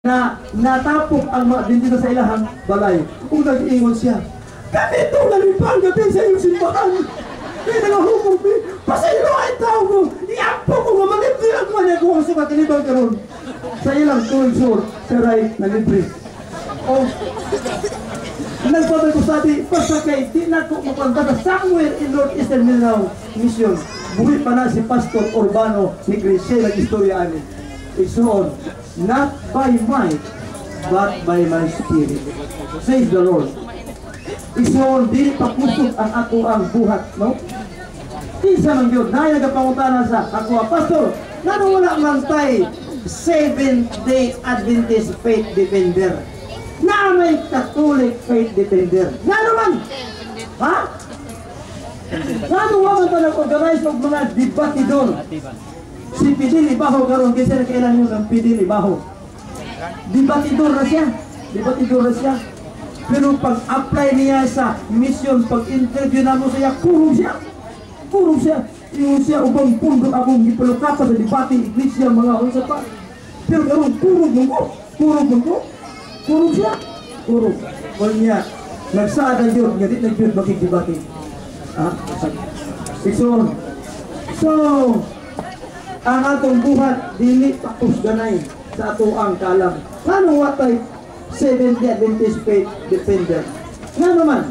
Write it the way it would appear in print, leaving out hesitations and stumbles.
na natapok ang mga bendito sa ilahang balay. Kung nag-iingon siya, ganito lalipang gabi sa iyong simbahan. Kaya nangahumog, pasaylo ay tao ko. Iampo ko nga malibre ang mga ko ang sukat ilibang karon. Sa ilang tuwing sur, saray na libre. O, nagpapay ko sa atin, basta kay di na ko mapunta somewhere in Northeastern Mindanao Mission. Buhay pa na si Pastor Urbano ni Crisel ang istorya amin. Isuon, not by might, but by my spirit, says the Lord. Isuon, di pakusog ang ako ang buhat, no? Isa ng Diyos, na nagapangutana sa ako, Pastor, nano wala man tayo Seventh-day Adventist Faith Defender? Na may Catholic Faith Defender? Nano man? Ha? Nano waman pa nag-organize ng mga debatidor? Si Pidil Ibaho karon kasi kailan yun ang Pidil Ibaho. Debatidor na siya. Debatidor na siya. Pero pag-apply niya sa mission, pag-interview na mo siya, kurong siya. Kurong siya. Yung siya ubang pundo akong ipalukapa sa debate, iglesia, mga unsa pa. Pero karon kurong mo. Kurong mo. Kurong siya. Kurong. Wala niya. Nagsaad ang Diyos, ngadit na Diyos makikibati. So, ang atong buhat dili tapos ganay sa ato ang kalam. Ngano watay Seventh-day Adventist Faith Defender? Ngano man?